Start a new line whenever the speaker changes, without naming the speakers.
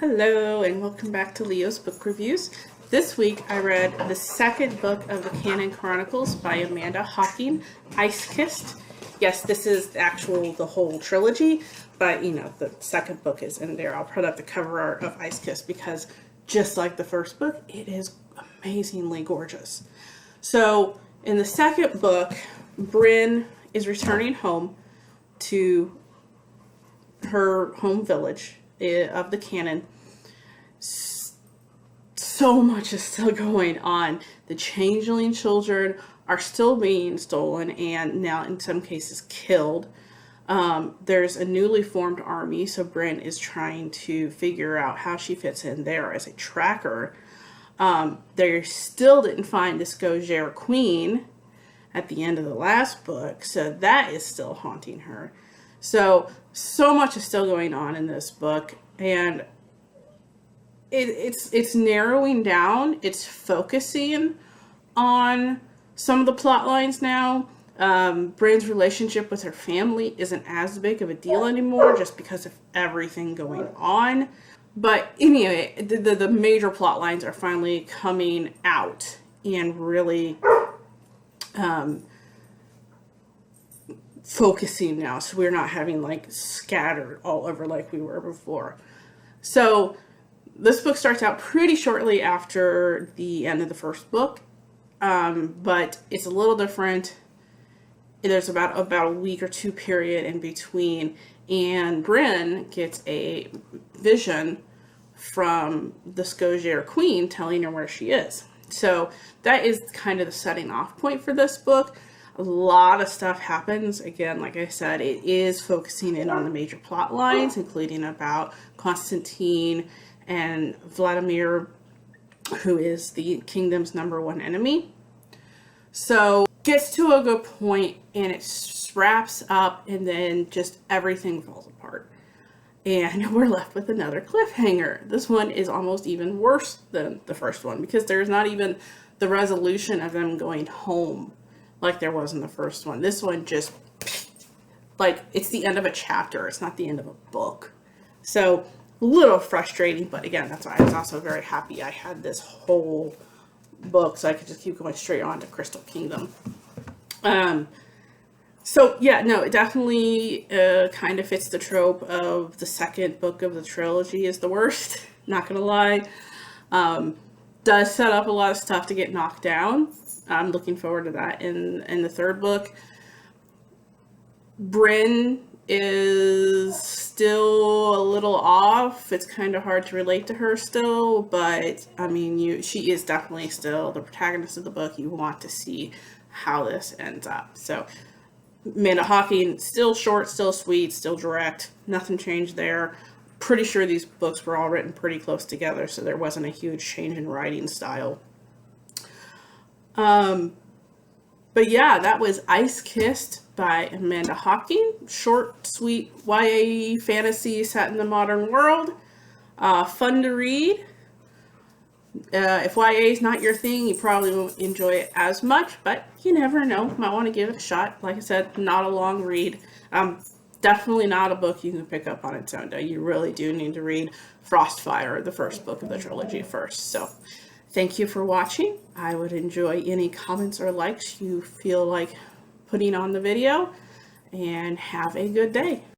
Hello and welcome back to Leo's Book Reviews. This week I read the second book of the Canon Chronicles by Amanda Hocking, Ice Kissed. Yes, this is the whole trilogy, but the second book is in there. I'll put up the cover art of Ice Kissed because just like the first book, it is amazingly gorgeous. So in the second book, Bryn is returning home to her home village of the canon. So much is still going on. The changeling children are still being stolen and now in some cases killed. There's a newly formed army, so Bryn is trying to figure out how she fits in there as a tracker. They still didn't find the Scogere Queen at the end of the last book, so that is still haunting her. So much is still going on in this book, and it's narrowing down. It's focusing on some of the plot lines now. Bryn's relationship with her family isn't as big of a deal anymore just because of everything going on. But anyway, the major plot lines are finally coming out and really focusing now, so we're not having like scattered all over like we were before. So this book starts out pretty shortly after the end of the first book, but it's a little different. There's about a week or two period in between, and Bryn gets a vision from the Scogere Queen telling her where she is. So that is kind of the setting off point for this book. A lot of stuff happens. Again, like I said, it is focusing in on the major plot lines, including about Constantine and Vladimir, who is the kingdom's #1 enemy. So gets to a good point and it wraps up and then just everything falls apart. And we're left with another cliffhanger. This one is almost even worse than the first one because there's not even the resolution of them going home like there was in the first one. This one just, like, it's the end of a chapter. It's not the end of a book. So a little frustrating, but again, that's why I was also very happy I had this whole book so I could just keep going straight on to Crystal Kingdom. So yeah, no, it definitely kind of fits the trope of the second book of the trilogy is the worst, not gonna lie. Does set up a lot of stuff to get knocked down. I'm looking forward to that in the third book. Bryn is still a little off. It's kind of hard to relate to her still, but I mean, she is definitely still the protagonist of the book. You want to see how this ends up. So Amanda Hocking, still short, still sweet, still direct. Nothing changed there. Pretty sure these books were all written pretty close together, so there wasn't a huge change in writing style. But yeah, that was Ice Kissed by Amanda Hocking. Short, sweet YA fantasy set in the modern world. Fun to read. If YA is not your thing, you probably won't enjoy it as much, but you never know. Might want to give it a shot. Like I said, not a long read. Definitely not a book you can pick up on its own, though. You really do need to read Frostfire, the first book of the trilogy, first. So thank you for watching. I would enjoy any comments or likes you feel like putting on the video, and have a good day.